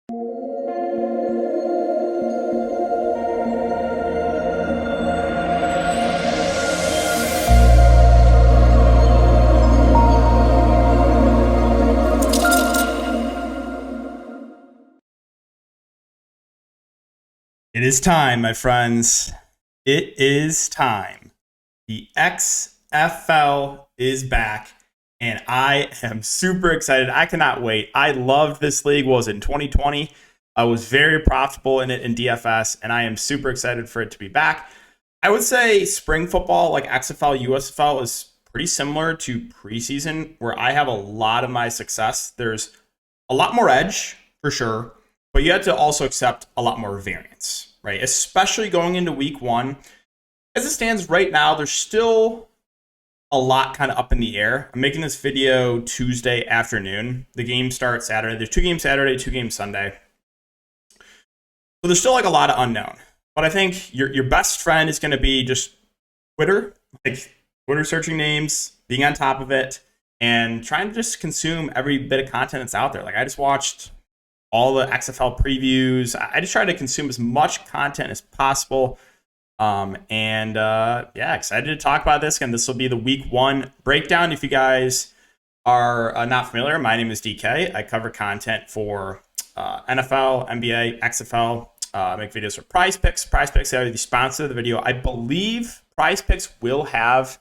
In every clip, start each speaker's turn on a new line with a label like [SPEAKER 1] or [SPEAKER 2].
[SPEAKER 1] It is time, my friends. It is time. The XFL is back, and I am super excited. I cannot wait. I loved this league. Was in 2020. I was very profitable in it in DFS, and I am super excited for it to be back. I would say spring football, like XFL, USFL, is pretty similar to preseason, where I have a lot of my success. There's a lot more edge, for sure, but you have to also accept a lot more variance, right? Especially going into week one. As it stands right now, there's still a lot kind of up in the air. I'm making this video Tuesday afternoon. The game starts Saturday. There's 2 games Saturday, 2 games Sunday. So there's still like a lot of unknown. But I think your best friend is going to be just Twitter, like Twitter searching names, being on top of it, and trying to just consume every bit of content that's out there. Like I just watched all the XFL previews. I just try to consume as much content as possible. Yeah, excited to talk about this. And this will be the week 1 breakdown. If you guys are not familiar, my name is DK. I cover content for NFL, NBA, XFL. I make videos for Prize Picks. Prize Picks are the sponsor of the video. I believe Prize Picks will have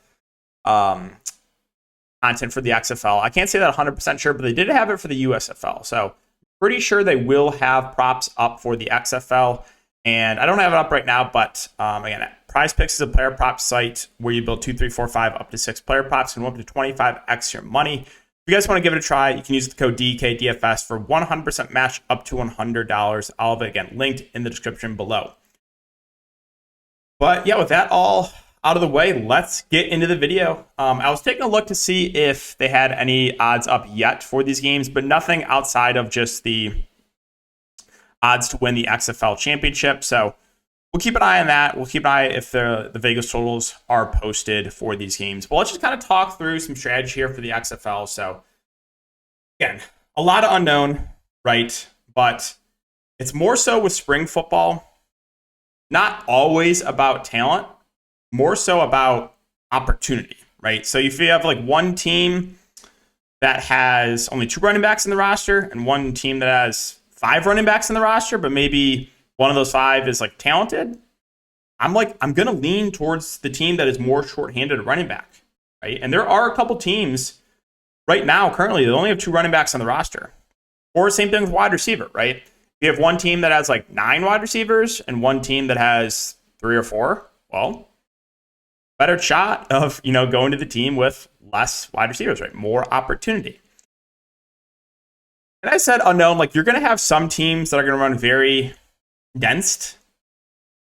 [SPEAKER 1] content for the XFL. I can't say that 100% sure, but they did have it for the USFL. So pretty sure they will have props up for the XFL. And I don't have it up right now, but again, Prize Picks is a player prop site where you build 2, 3, 4, 5, up to 6 player props and up to 25x your money. If you guys want to give it a try, you can use the code DKDFS for 100% match up to $100. All of it, again, linked in the description below. But yeah, with that all out of the way, let's get into the video. I was taking a look to see if they had any odds up yet for these games, but nothing outside of just the odds to win the XFL championship. So we'll keep an eye on that. We'll keep an eye if the Vegas totals are posted for these games. But let's just kind of talk through some strategy here for the XFL. So again, a lot of unknown, right? But it's more so with spring football, not always about talent, more so about opportunity, right? So if you have like one team that has only 2 running backs in the roster and one team that has 5 running backs in the roster, but maybe one of those 5 is like talented, I'm going to lean towards the team that is more shorthanded at running back, right? And there are a couple teams right now currently that only have 2 running backs on the roster. Or same thing with wide receiver, right? You have one team that has like 9 wide receivers and one team that has 3 or 4. Well, better shot of, going to the team with less wide receivers, right? More opportunity. And I said unknown, like you're going to have some teams that are going to run very dense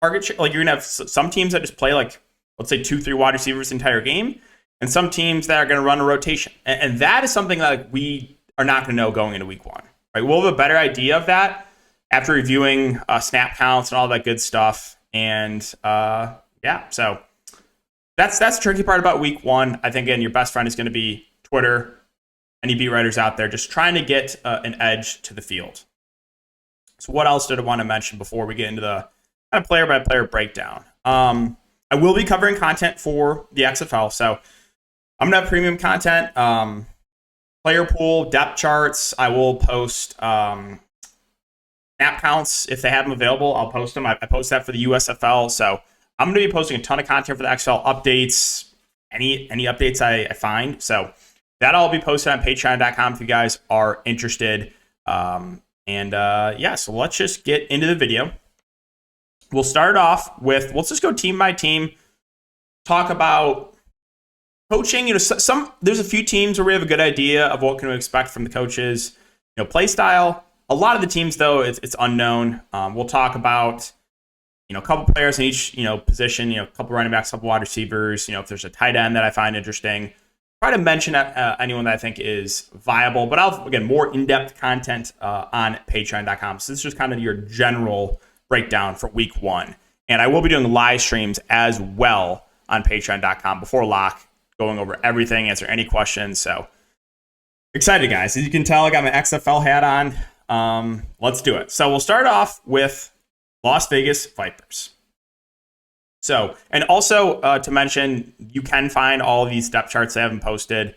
[SPEAKER 1] target. Like you're going to have some teams that just play like, let's say 2, 3 wide receivers the entire game. And some teams that are going to run a rotation. And that is something that we are not going to know going into week 1, right? We'll have a better idea of that after reviewing snap counts and all that good stuff. And yeah, so that's the tricky part about week 1. I think, again, your best friend is going to be Twitter. Any beat writers out there just trying to get an edge to the field. So what else did I want to mention before we get into the kind of player-by-player breakdown? I will be covering content for the XFL. So I'm going to have premium content, player pool, depth charts. I will post snap counts if they have them available. I'll post them. I post that for the USFL. So I'm going to be posting a ton of content for the XFL updates, any updates I find. So that'll all be posted on patreon.com if you guys are interested. Yeah, so let's just get into the video. We'll start off with, let's just go team by team, talk about coaching. There's a few teams where we have a good idea of what can we expect from the coaches, play style. A lot of the teams, though, it's unknown. We'll talk about, a couple players in each, position, a couple running backs, a couple wide receivers, if there's a tight end that I find interesting. Try to mention anyone that I think is viable, but I'll, again, more in-depth content on patreon.com. So this is just kind of your general breakdown for week 1. And I will be doing live streams as well on patreon.com before lock, going over everything, answer any questions. So excited, guys. As you can tell, I got my XFL hat on. Let's do it. So we'll start off with Las Vegas Vipers. So, and also to mention, you can find all of these depth charts they haven't posted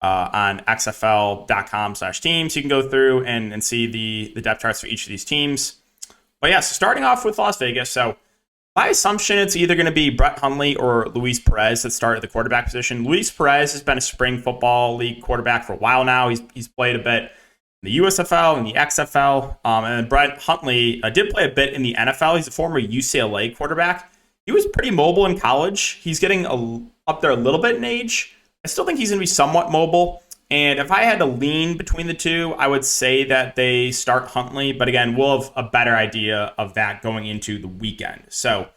[SPEAKER 1] on xfl.com/teams. You can go through and see the depth charts for each of these teams. But yeah, so starting off with Las Vegas. So my assumption, it's either going to be Brett Hundley or Luis Perez that start at the quarterback position. Luis Perez has been a spring football league quarterback for a while now. He's played a bit in the USFL and the XFL. And then Brett Hundley did play a bit in the NFL. He's a former UCLA quarterback. He was pretty mobile in college. He's getting up there a little bit in age. I still think he's going to be somewhat mobile. And if I had to lean between the two, I would say that they start Hundley. But again, we'll have a better idea of that going into the weekend. So,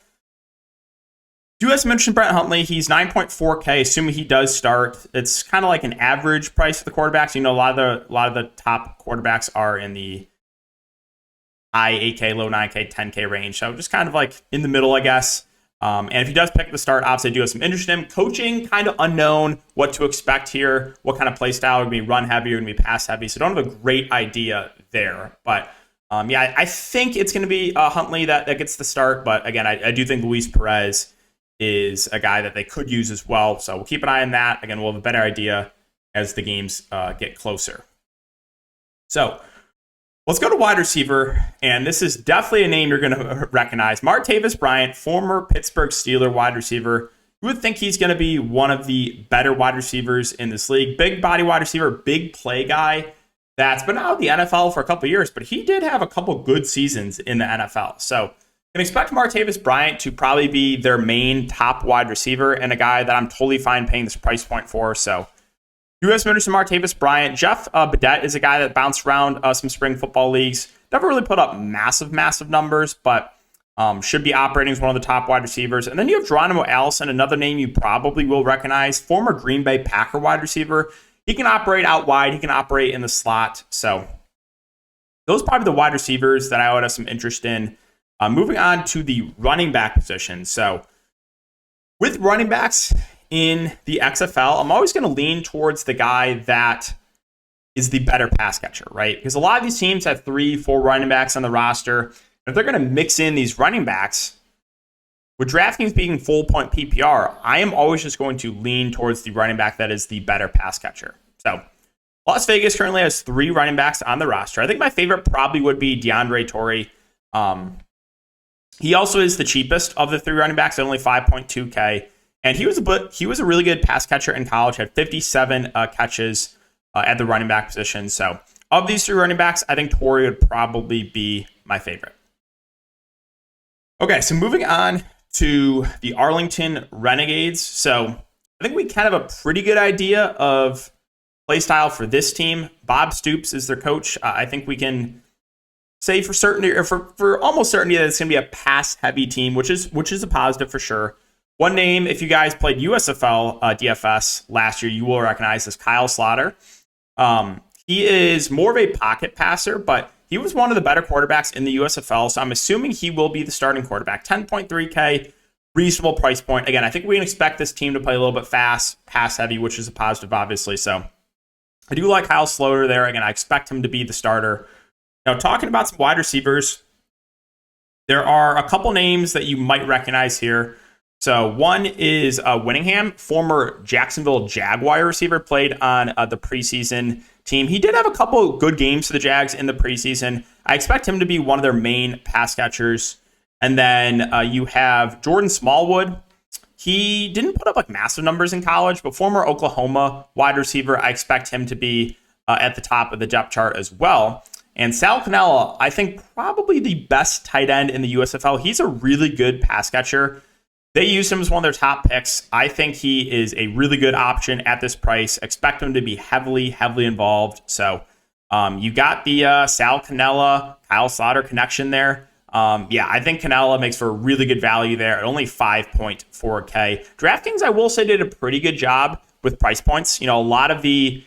[SPEAKER 1] do as mentioned, Brett Hundley, he's 9.4K, assuming he does start. It's kind of like an average price for the quarterbacks. You know, a lot of the top quarterbacks are in the high 8K, low 9K, 10K range. So just kind of like in the middle, I guess. And if he does pick the start, obviously I do have some interest in him. Coaching, kind of unknown what to expect here. What kind of play style would be run heavy or going to be pass heavy. So don't have a great idea there. But yeah, I think it's going to be Hundley that gets the start. But again, I do think Luis Perez is a guy that they could use as well. So we'll keep an eye on that. Again, we'll have a better idea as the games get closer. So let's go to wide receiver, and this is definitely a name you're going to recognize. Martavis Bryant, former Pittsburgh Steelers wide receiver. You would think he's going to be one of the better wide receivers in this league. Big body wide receiver, big play guy that's been out of the NFL for a couple of years, but he did have a couple good seasons in the NFL. So you can expect Martavis Bryant to probably be their main top wide receiver and a guy that I'm totally fine paying this price point for. So U.S. Minister Martavis Bryant. Jeff Badette is a guy that bounced around some spring football leagues. Never really put up massive numbers, but should be operating as one of the top wide receivers. And then you have Geronimo Allison, another name you probably will recognize, former Green Bay Packer wide receiver. He can operate out wide. He can operate in the slot. So those are probably the wide receivers that I would have some interest in. Moving on to the running back position. So with running backs in the XFL, I'm always going to lean towards the guy that is the better pass catcher, right? Because a lot of these teams have 3-4 running backs on the roster. If they're going to mix in these running backs, with Draftkings being full point PPR, I am always just going to lean towards the running back that is the better pass catcher. So Las Vegas currently has 3 running backs on the roster. I think my favorite probably would be DeAndre Torrey. He also is the cheapest of the 3 running backs at only 5.2K. And he was a really good pass catcher in college, had 57 catches at the running back position. So of these 3 running backs, I think Torrey would probably be my favorite. Okay, so moving on to the Arlington Renegades. So I think we kind of have a pretty good idea of play style for this team. Bob Stoops is their coach. I think we can say for certainty, or for almost certainty, that it's going to be a pass-heavy team, which is a positive for sure. One name, if you guys played USFL DFS last year, you will recognize is Kyle Slaughter. He is more of a pocket passer, but he was one of the better quarterbacks in the USFL, so I'm assuming he will be the starting quarterback. 10.3K, reasonable price point. Again, I think we can expect this team to play a little bit fast, pass-heavy, which is a positive, obviously. So I do like Kyle Slaughter there. Again, I expect him to be the starter. Now, talking about some wide receivers, there are a couple names that you might recognize here. So one is Winningham, former Jacksonville Jaguar receiver, played on the preseason team. He did have a couple good games for the Jags in the preseason. I expect him to be one of their main pass catchers. And then you have Jordan Smallwood. He didn't put up like massive numbers in college, but former Oklahoma wide receiver. I expect him to be at the top of the depth chart as well. And Sal Cannella, I think probably the best tight end in the USFL. He's a really good pass catcher. They used him as one of their top picks. I think he is a really good option at this price. Expect him to be heavily involved. So you got the Sal Cannella, Kyle Slaughter connection there. Yeah, I think Cannella makes for a really good value there at only 5.4K. DraftKings, I will say, did a pretty good job with price points. You know, a lot of the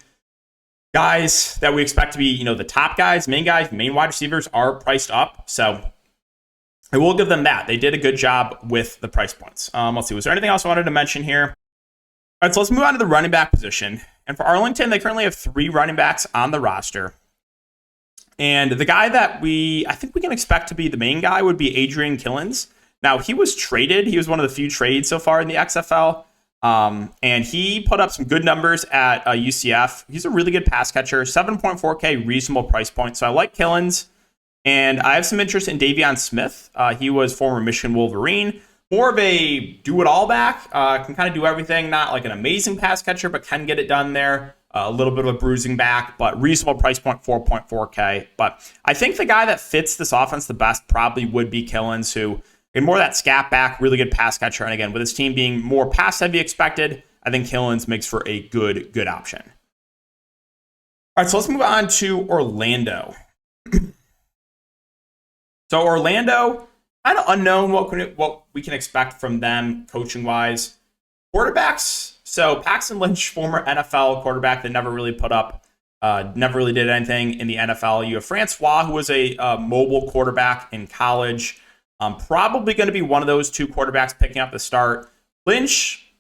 [SPEAKER 1] guys that we expect to be, you know, the top guys, main wide receivers are priced up. So I will give them that. They did a good job with the price points. Let's see. Was there anything else I wanted to mention here? All right, so let's move on to the running back position. And for Arlington, they currently have 3 running backs on the roster. And the guy that I think we can expect to be the main guy would be Adrian Killens. Now, he was traded. He was one of the few trades so far in the XFL. And he put up some good numbers at UCF. He's a really good pass catcher, 7.4K, reasonable price point. So I like Killens. And I have some interest in Davion Smith. He was former Michigan Wolverine. More of a do-it-all back. Can kind of do everything. Not like an amazing pass catcher, but can get it done there. A little bit of a bruising back, but reasonable price point, 4.4K. But I think the guy that fits this offense the best probably would be Killens, who in more of that scat back, really good pass catcher. And again, with his team being more pass heavy expected, I think Killens makes for a good option. All right, so let's move on to Orlando. So Orlando, kind of unknown what we can expect from them coaching wise. Quarterbacks. So Paxton Lynch, former NFL quarterback that never really never really did anything in the NFL. You have Francois, who was a mobile quarterback in college. Probably going to be one of those two quarterbacks picking up the start. Lynch,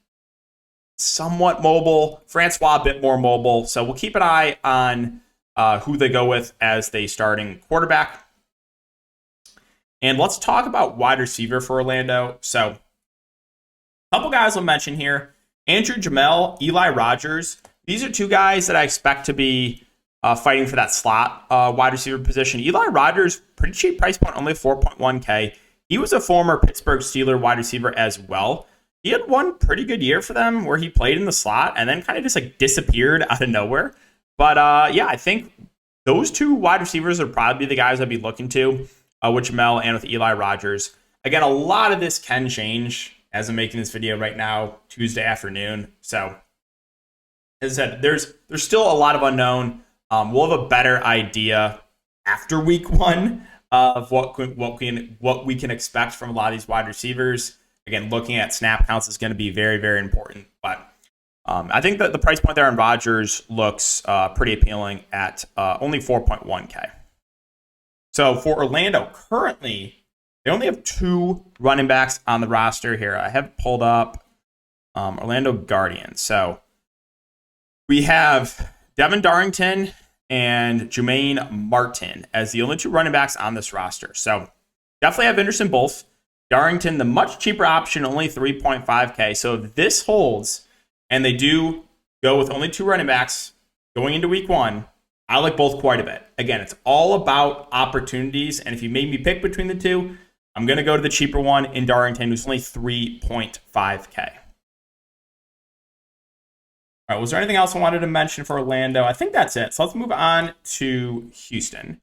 [SPEAKER 1] somewhat mobile. Francois, a bit more mobile. So we'll keep an eye on who they go with as the starting quarterback. And let's talk about wide receiver for Orlando. So a couple guys I'll mention here. Andrew Jamel, Eli Rogers. These are two guys that I expect to be fighting for that slot wide receiver position. Eli Rogers, pretty cheap price point, only 4.1K. He was a former Pittsburgh Steelers wide receiver as well. He had one pretty good year for them where he played in the slot and then kind of just like disappeared out of nowhere. But yeah, I think those two wide receivers would probably be the guys I'd be looking to with Jamel and with Eli Rogers. Again, a lot of this can change as I'm making this video right now, Tuesday afternoon. So as I said, there's still a lot of unknown. We'll have a better idea after week one of what we can expect from a lot of these wide receivers. Again, looking at snap counts is going to be very important. But I think that the price point there on Rodgers looks pretty appealing at only 4.1K. So for Orlando, currently, they only have two running backs on the roster here. I have pulled up Orlando Guardians. So we have Devin Darrington and Jermaine Martin as the only two running backs on this roster. So definitely have interest in both. Darrington, the much cheaper option, only 3.5K. So if this holds and they do go with only two running backs going into week one, I like both quite a bit. Again, it's all about opportunities. And if you made me pick between the two, I'm going to go to the cheaper one in Darrington, who's only 3.5K. All right, was there anything else I wanted to mention for Orlando? I think that's it. So let's move on to Houston.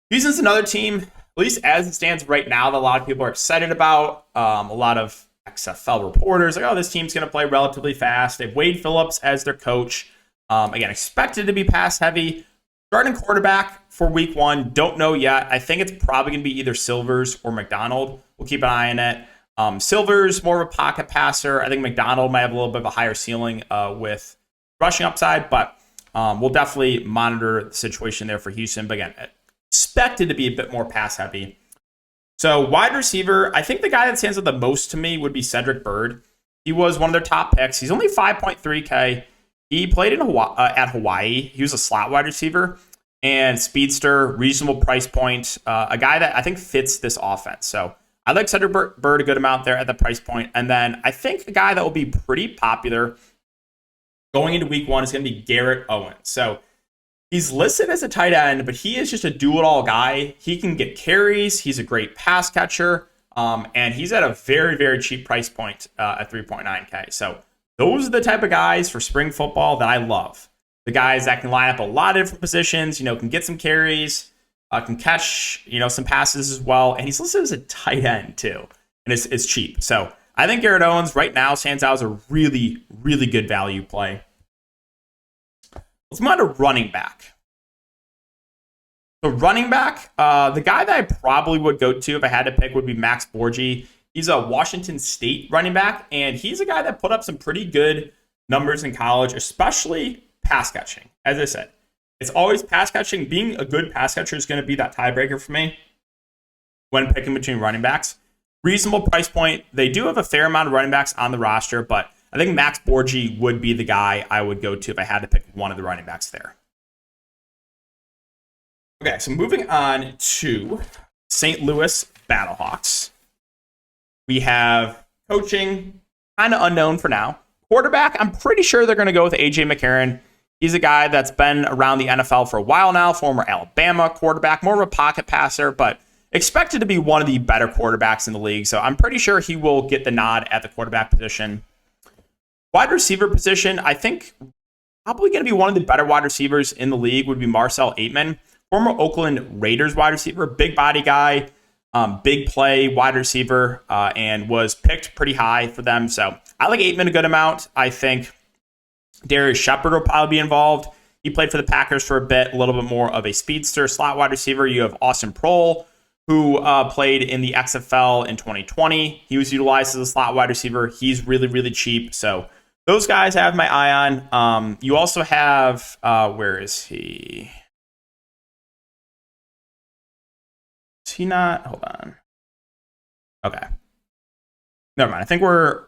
[SPEAKER 1] Houston's another team, at least as it stands right now, that a lot of people are excited about. A lot of XFL reporters like, oh, this team's going to play relatively fast. They have Wade Phillips as their coach. Again, expected to be pass heavy. Starting quarterback for week one, don't know yet. I think it's probably going to be either Silvers or McDonald. We'll keep an eye on it. Silvers, more of a pocket passer. I think McDonald might have a little bit of a higher ceiling with rushing upside, but we'll definitely monitor the situation there for Houston. But again, expected to be a bit more pass heavy. So wide receiver, I think the guy that stands out the most to me would be Cedric Byrd. He was one of their top picks. He's only 5.3K. He played in at Hawaii. He was a slot wide receiver and speedster, reasonable price point, a guy that I think fits this offense. So I like Cedric Byrd a good amount there at the price point. And then I think a guy that will be pretty popular going into week one is going to be Garrett Owens. So he's listed as a tight end, but he is just a do-it-all guy. He can get carries. He's a great pass catcher. And he's at a very cheap price point at 3.9K. So those are the type of guys for spring football that I love. The guys that can line up a lot of different positions, can get some carries, can catch, some passes as well. And he's listed as a tight end too. And it's cheap. So I think Garrett Owens right now stands out as a really good value play. Let's move on to running back. So running back, the guy that I probably would go to if I had to pick would be Max Borgi. He's a Washington State running back, and he's a guy that put up some pretty good numbers in college, especially pass catching. As I said, it's always pass catching. Being a good pass catcher is going to be that tiebreaker for me when picking between running backs. Reasonable price point. They do have a fair amount of running backs on the roster, but I think Max Borgi would be the guy I would go to if I had to pick one of the running backs there. Okay, so moving on to St. Louis Battlehawks. We have coaching, kind of unknown for now. Quarterback, I'm pretty sure they're going to go with A.J. McCarron. He's a guy that's been around the NFL for a while now, former Alabama quarterback, more of a pocket passer, but expected to be one of the better quarterbacks in the league. So I'm pretty sure he will get the nod at the quarterback position. Wide receiver position, I think probably going to be one of the better wide receivers in the league would be Marcel Aitman, former Oakland Raiders wide receiver, big body guy, big play wide receiver, and was picked pretty high for them. So I like Aitman a good amount. I think Darius Shepard will probably be involved. He played for the Packers for a bit, a little bit more of a speedster slot wide receiver. You have Austin Proehl, who played in the XFL in 2020. He was utilized as a slot wide receiver. He's really, really cheap. So those guys I have my eye on. You also have, where is he? Is he not? Hold on. Okay. Never mind. I think we're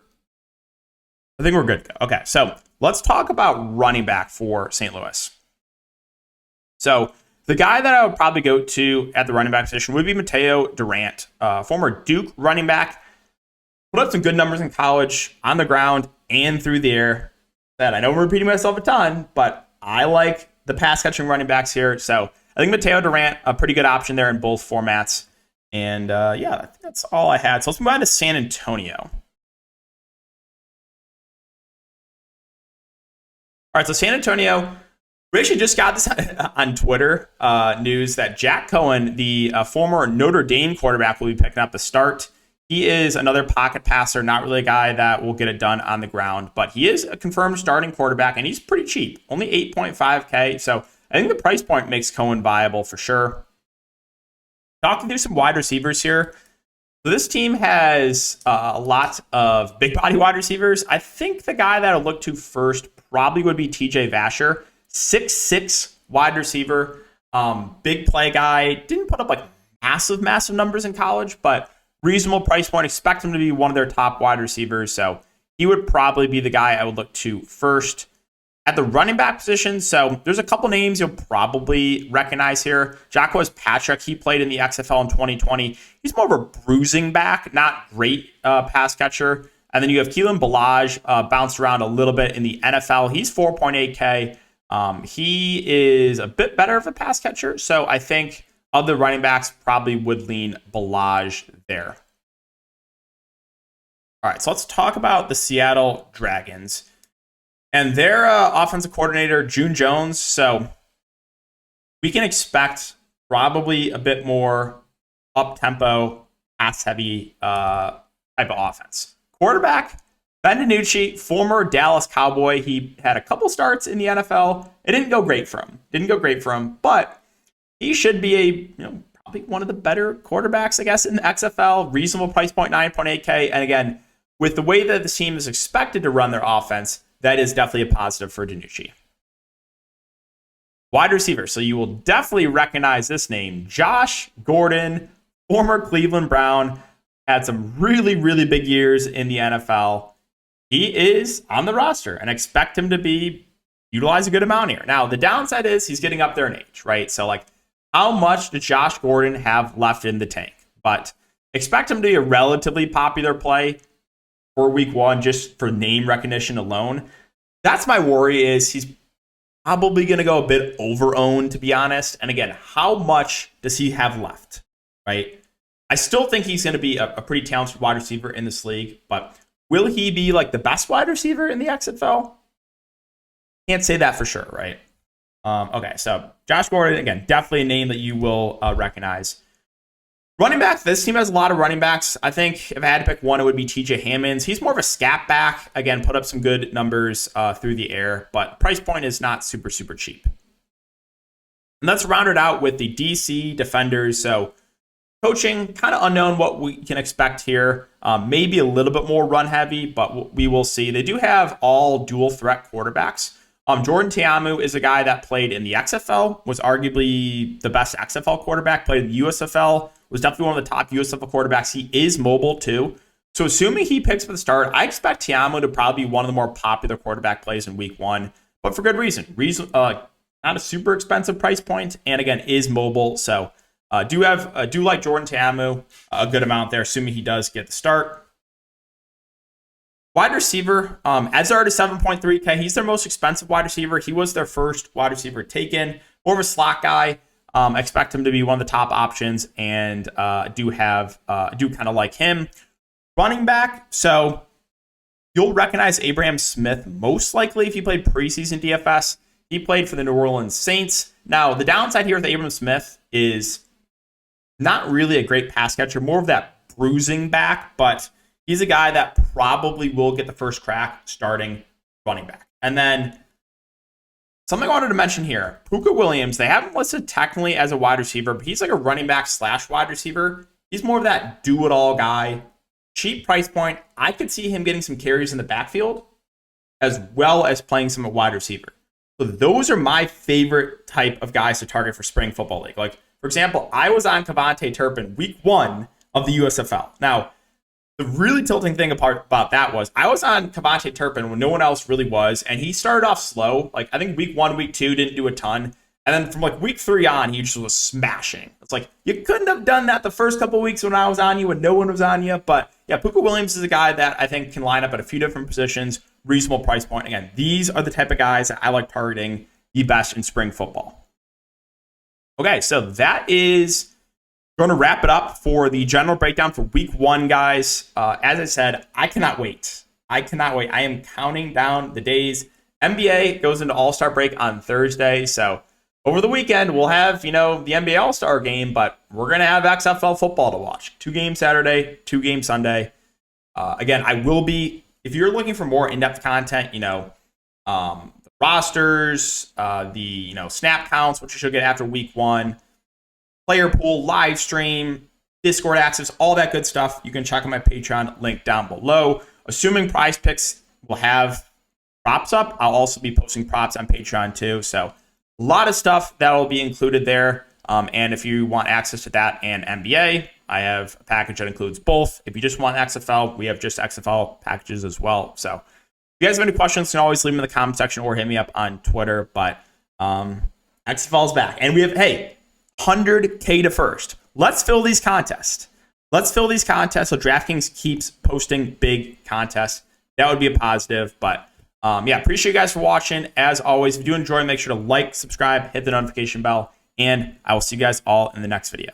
[SPEAKER 1] good. Okay, so let's talk about running back for St. Louis. So the guy that I would probably go to at the running back position would be Mateo Durant, former Duke running back. Put up some good numbers in college, on the ground and through the air. That I know I'm repeating myself a ton, but I like the pass catching running backs here. So I think Mateo Durant, a pretty good option there in both formats. And yeah, I think that's all I had. So let's move on to San Antonio. All right, so San Antonio, we actually just got this on Twitter news that Jack Cohen, the former Notre Dame quarterback, will be picking up the start. He is another pocket passer, not really a guy that will get it done on the ground, but he is a confirmed starting quarterback, and he's pretty cheap, only $8.5K. So I think the price point makes Cohen viable for sure. Talking through some wide receivers here. So this team has a lot of big body wide receivers. I think the guy that I'll look to first probably would be TJ Vasher, 6'6" wide receiver, big play guy. Didn't put up like massive numbers in college, but reasonable price point. Expect him to be one of their top wide receivers. So he would probably be the guy I would look to first. At the running back position, so there's a couple names you'll probably recognize here. Jacquez Patrick, he played in the XFL in 2020. He's more of a bruising back, not great pass catcher. And then you have Keelan Ballage, bounced around a little bit in the NFL. He's 4.8K. He is a bit better of a pass catcher, so I think of the running backs probably would lean Ballage there. All right, so let's talk about the Seattle Dragons. And their offensive coordinator, June Jones. So we can expect probably a bit more up-tempo, pass-heavy type of offense. Quarterback, Ben DiNucci, former Dallas Cowboy. He had a couple starts in the NFL. It didn't go great for him. But he should be probably one of the better quarterbacks, I guess, in the XFL. Reasonable price point, 9.8K. And again, with the way that the team is expected to run their offense, that is definitely a positive for DiNucci. Wide receiver. So you will definitely recognize this name. Josh Gordon, former Cleveland Brown, had some really, really big years in the NFL. He is on the roster and expect him to be utilized a good amount here. Now, the downside is he's getting up there in age, right? So, how much does Josh Gordon have left in the tank? But expect him to be a relatively popular play for week one, just for name recognition alone. That's my worry, is he's probably going to go a bit over-owned, to be honest. And again, how much does he have left, right? I still think he's going to be a pretty talented wide receiver in this league, but will he be the best wide receiver in the XFL? Can't say that for sure, right? Okay, so Josh Gordon, again, definitely a name that you will recognize. Running back, this team has a lot of running backs. I think if I had to pick one, it would be TJ Hammonds. He's more of a scat back. Again, put up some good numbers through the air, but price point is not super, super cheap. And let's round it out with the DC defenders. So coaching, kind of unknown what we can expect here. Maybe a little bit more run heavy, but we will see. They do have all dual threat quarterbacks. Jordan Ta'amu is a guy that played in the XFL, was arguably the best XFL quarterback, played in the USFL, was definitely one of the top USFL quarterbacks. He is mobile too. So assuming he picks up the start, I expect Ta'amu to probably be one of the more popular quarterback plays in week one, but for good reason. not a super expensive price point, and again, is mobile. So do like Jordan Ta'amu a good amount there, assuming he does get the start. Wide receiver, Edzard is 7.3K. He's their most expensive wide receiver. He was their first wide receiver taken. More of a slot guy. Expect him to be one of the top options, and do kind of like him. Running back, so you'll recognize Abraham Smith most likely if you played preseason DFS. He played for the New Orleans Saints. Now, the downside here with Abraham Smith is not really a great pass catcher, more of that bruising back, but he's a guy that probably will get the first crack starting running back. And then something I wanted to mention here, Puka Williams, they haven't listed technically as a wide receiver, but he's like a running back / wide receiver. He's more of that do-it-all guy. Cheap price point. I could see him getting some carries in the backfield as well as playing some wide receiver. So those are my favorite type of guys to target for spring football league. Like, for example, I was on Kavontae Turpin week 1 of the USFL. Now, the really tilting thing about that was I was on Kavontae Turpin when no one else really was, and he started off slow. Like, I think week 1, week 2 didn't do a ton. And then from like week 3 on, he just was smashing. It's like, you couldn't have done that the first couple weeks when I was on you and no one was on you. But yeah, Puka Williams is a guy that I think can line up at a few different positions, reasonable price point. Again, these are the type of guys that I like targeting the best in spring football. Okay, so that is going to wrap it up for the general breakdown for week 1, guys. As I said, I cannot wait. I am counting down the days. NBA goes into All-Star break on Thursday, so over the weekend, we'll have, the NBA All-Star game, but we're going to have XFL football to watch. 2 games Saturday, 2 games Sunday. Again, I will be, if you're looking for more in-depth content, the rosters, the snap counts, which you should get after week 1, player pool, live stream, Discord access, all that good stuff, you can check on my Patreon link down below. Assuming Prize Picks will have props up, I'll also be posting props on Patreon too, so a lot of stuff that will be included there. And if you want access to that and NBA, I have a package that includes both. If you just want XFL, we have just XFL packages as well. So if you guys have any questions, you can always leave them in the comment section or hit me up on Twitter. But XFL is back. And we have, 100K to first. Let's fill these contests. So DraftKings keeps posting big contests. That would be a positive, but appreciate you guys for watching. As always, if you do enjoy, make sure to like, subscribe, hit the notification bell, and I will see you guys all in the next video.